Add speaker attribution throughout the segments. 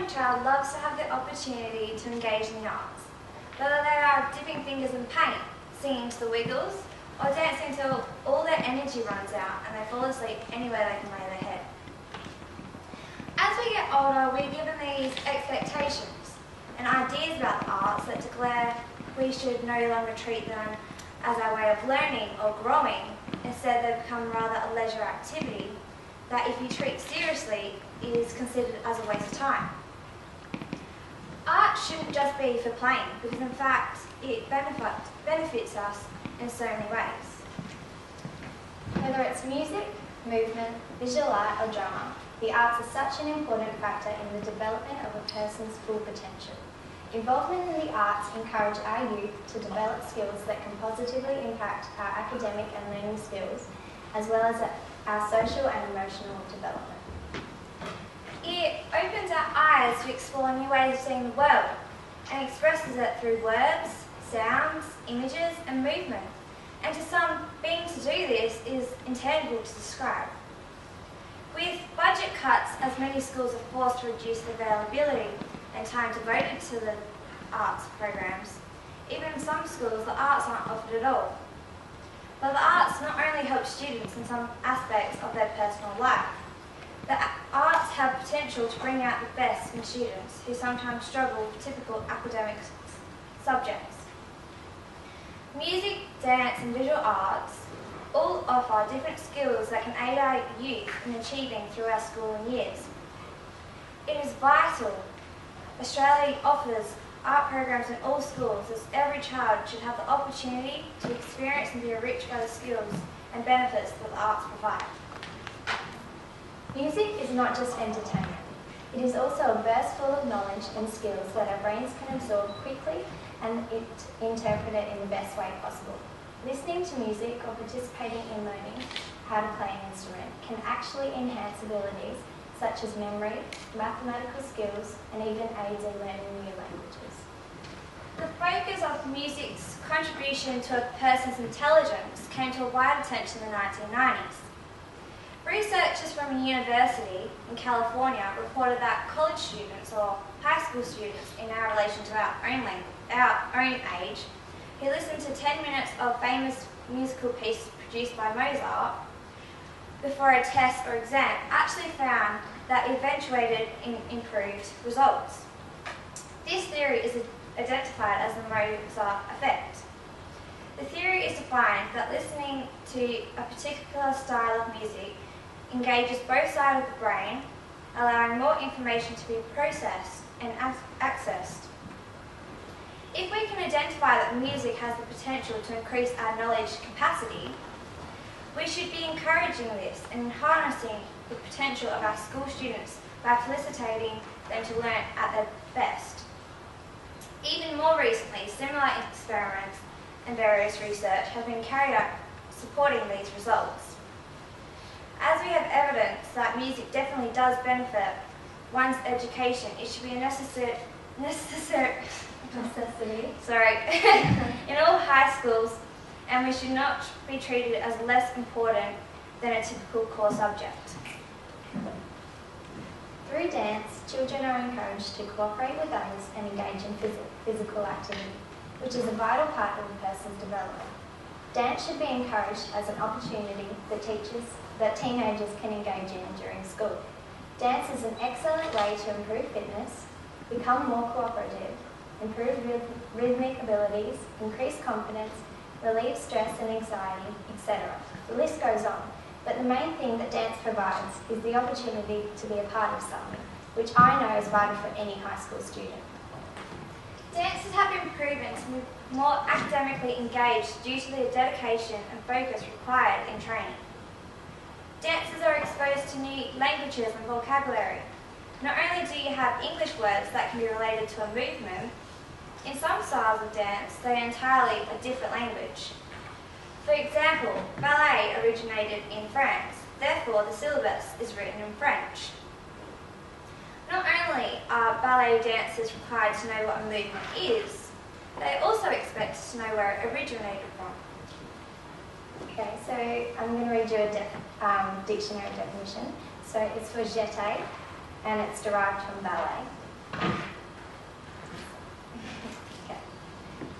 Speaker 1: young child loves to have the opportunity to engage in the arts, whether they are dipping fingers in paint, singing to the Wiggles, or dancing until all their energy runs out and they fall asleep anywhere they can lay their head. As we get older, we're given these expectations and ideas about the arts that declare we should no longer treat them as our way of learning or growing. Instead, they become rather a leisure activity that, if you treat seriously, is considered as a waste of time. Art shouldn't just be for playing, because in fact it benefits us in so many ways.
Speaker 2: Whether it's music, movement, visual art or drama, the arts are such an important factor in the development of a person's full potential. Involvement in the arts encourage our youth to develop skills that can positively impact our academic and learning skills, as well as our social and emotional development.
Speaker 1: It opens our eyes to explore new ways of seeing the world and expresses it through words, sounds, images and movement. And to some, being to do this is intangible to describe. With budget cuts, as many schools are forced to reduce the availability and time devoted to the arts programs, even in some schools the arts aren't offered at all. But the arts not only help students in some aspects of their personal life, the arts have potential to bring out the best in students who sometimes struggle with typical academic subjects. Music, dance and visual arts all offer different skills that can aid our youth in achieving through our schooling years. It is vital Australia offers art programs in all schools, as every child should have the opportunity to experience and be enriched by the skills and benefits that the arts provide.
Speaker 2: Music is not just entertainment. It is also a burst full of knowledge and skills that our brains can absorb quickly and interpret it in the best way possible. Listening to music or participating in learning how to play an instrument can actually enhance abilities such as memory, mathematical skills, and even aids in learning new languages.
Speaker 1: The focus of music's contribution to a person's intelligence came to a wide attention in the 1990s. Researchers from a university in California reported that college students or high school students in our relation to our own age who listened to 10 minutes of famous musical pieces produced by Mozart before a test or exam actually found that eventuated in improved results. This theory is identified as the Mozart effect. The theory is to find that listening to a particular style of music engages both sides of the brain, allowing more information to be processed and accessed. If we can identify that music has the potential to increase our knowledge capacity, we should be encouraging this and harnessing the potential of our school students by facilitating them to learn at their best. Even more recently, similar experiments and various research have been carried out supporting these results. As we have evidence that music definitely does benefit one's education, it should be a necessity in all high schools, and we should not be treated as less important than a typical core subject.
Speaker 2: Through dance, children are encouraged to cooperate with others and engage in physical activity, which is a vital part of a person's development. Dance should be encouraged as an opportunity that teenagers can engage in during school. Dance is an excellent way to improve fitness, become more cooperative, improve rhythmic abilities, increase confidence, relieve stress and anxiety, etc. The list goes on, but the main thing that dance provides is the opportunity to be a part of something, which I know is vital for any high school student.
Speaker 1: Dancers have been proven to be more academically engaged due to the dedication and focus required in training. Dancers are exposed to new languages and vocabulary. Not only do you have English words that can be related to a movement, in some styles of dance they are entirely a different language. For example, ballet originated in France, therefore the syllabus is written in French. Not only are ballet dancers required to know what a movement is, they are also expected to know where it originated from.
Speaker 2: Okay, so I'm going to read you a dictionary definition. So it's for jeté, and it's derived from ballet. Okay.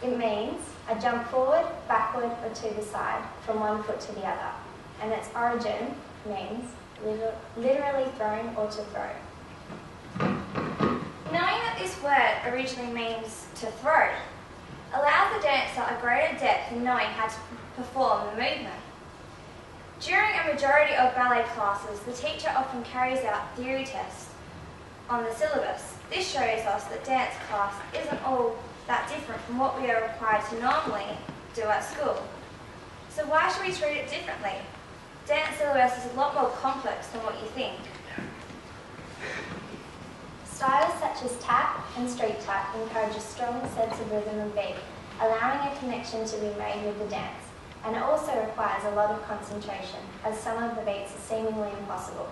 Speaker 2: It means a jump forward, backward, or to the side, from one foot to the other. And its origin means literally thrown or to throw.
Speaker 1: Knowing that this word originally means to throw allows the dancer a greater depth in knowing how to perform the movement. During a majority of ballet classes, the teacher often carries out theory tests on the syllabus. This shows us that dance class isn't all that different from what we are required to normally do at school. So why should we treat it differently? Dance syllabus is a lot more complex than what you think.
Speaker 2: Styles such as tap and street tap encourage a strong sense of rhythm and beat, allowing a connection to be made with the dance. And it also requires a lot of concentration, as some of the beats are seemingly impossible.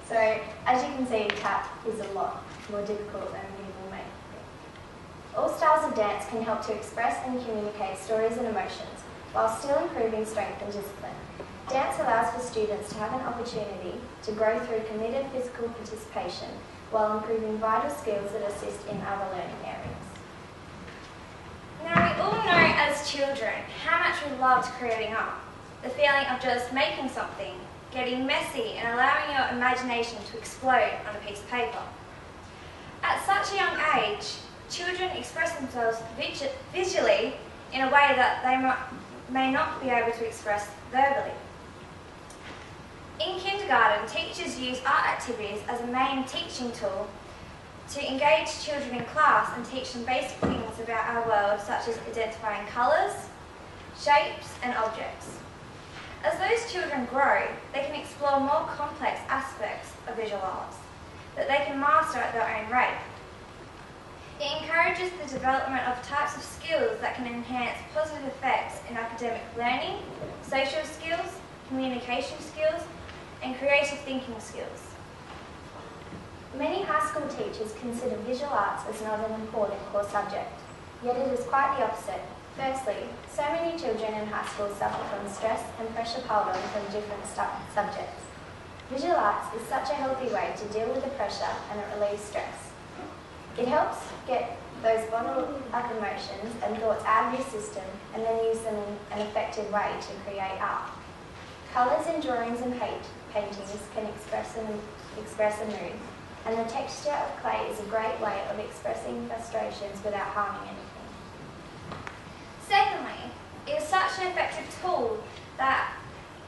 Speaker 2: So, as you can see, tap is a lot more difficult than people may think. All styles of dance can help to express and communicate stories and emotions, while still improving strength and discipline. Dance allows for students to have an opportunity to grow through committed physical participation, while improving vital skills that assist in other learning areas.
Speaker 1: Now, we all know as children how much we loved creating art. The feeling of just making something, getting messy and allowing your imagination to explode on a piece of paper. At such a young age, children express themselves visually in a way that they may not be able to express verbally. In kindergarten, teachers use art activities as a main teaching tool to engage children in class and teach them basic things about our world, such as identifying colours, shapes and objects. As those children grow, they can explore more complex aspects of visual arts that they can master at their own rate. It encourages the development of types of skills that can enhance positive effects in academic learning, social skills, communication skills, and creative thinking skills.
Speaker 2: Many high school teachers consider visual arts as not an important core subject, yet it is quite the opposite. Firstly, so many children in high school suffer from stress and pressure piled on from different subjects. Visual arts is such a healthy way to deal with the pressure and it relieves stress. It helps get those bottled up emotions and thoughts out of your system and then use them in an effective way to create art. Colours in drawings and paintings can express a mood, and the texture of clay is a great way of expressing frustrations without harming anything.
Speaker 1: Secondly, it is such an effective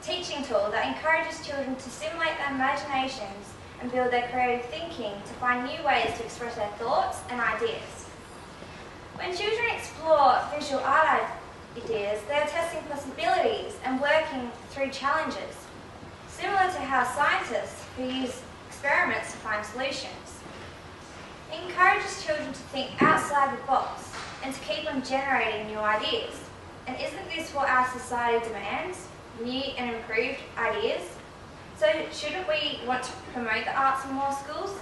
Speaker 1: teaching tool that encourages children to stimulate their imaginations and build their creative thinking to find new ways to express their thoughts and ideas. When children explore visual art ideas, they are testing possibilities and working through challenges, similar to how scientists who use experiments to find solutions. It encourages children to think outside the box and to keep on generating new ideas. And isn't this what our society demands? New and improved ideas? So shouldn't we want to promote the arts in more schools?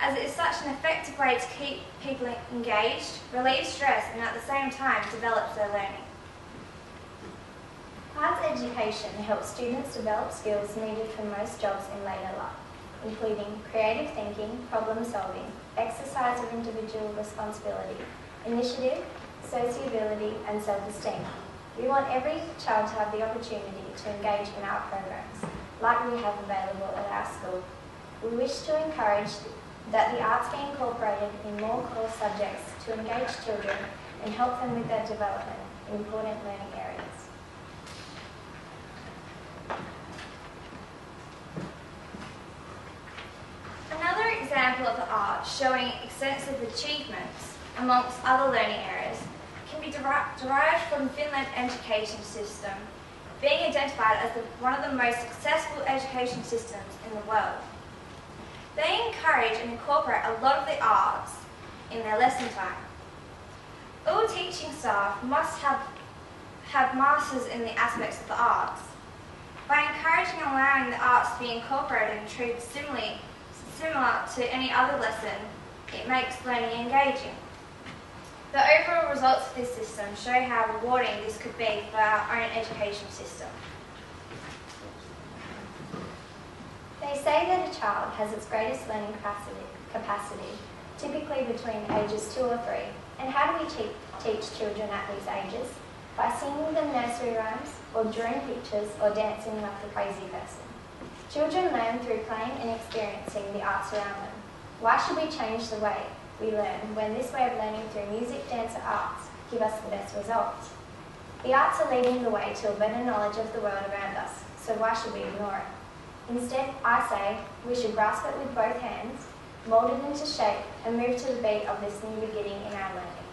Speaker 1: As it is such an effective way to keep people engaged, relieve stress, and at the same time develop their learning.
Speaker 2: Arts education helps students develop skills needed for most jobs in later life, including creative thinking, problem solving, exercise of individual responsibility, initiative, sociability and self-esteem. We want every child to have the opportunity to engage in our programs, like we have available at our school. We wish to encourage that the arts be incorporated in more core subjects to engage children and help them with their development in important learning areas.
Speaker 1: Another example of the arts showing extensive achievements amongst other learning areas can be derived from Finland's education system, being identified as one of the most successful education systems in the world. They encourage and incorporate a lot of the arts in their lesson time. All teaching staff must have masters in the aspects of the arts. By encouraging and allowing the arts to be incorporated and treated similar to any other lesson, it makes learning engaging. The overall results of this system show how rewarding this could be for our own education system.
Speaker 2: They say that a child has its greatest learning capacity typically between ages 2 or 3. And how do we teach children at these ages? By singing them nursery rhymes, or drawing pictures, or dancing like the crazy person. Children learn through playing and experiencing the arts around them. Why should we change the way we learn when this way of learning through music, dance, or arts give us the best results? The arts are leading the way to a better knowledge of the world around us, so why should we ignore it? Instead, I say we should grasp it with both hands, mould it into shape, and move to the beat of this new beginning in our learning.